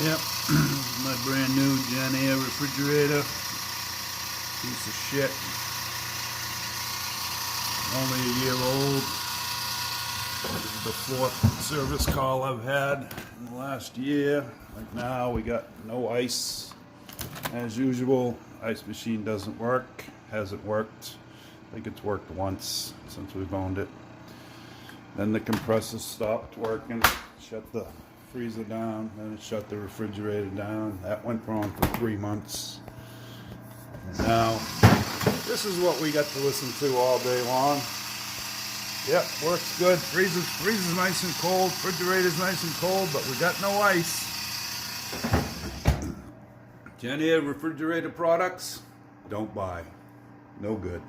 Yep, my brand new Jenn Air refrigerator. Piece of shit. Only a year old. This is the 4th service call I've had in the last year. Like now we got no ice. As usual, ice machine doesn't work. Hasn't worked. I think it's worked once since we've owned it. Then the compressor stopped working. Shut the freezer down, then it shut the refrigerator down. That went wrong for 3 months. And now, this is what we got to listen to all day long. Yep, works good. Freezer's nice and cold. Refrigerator's nice and cold, but we got no ice. Jenn Air refrigerator products, don't buy. No good.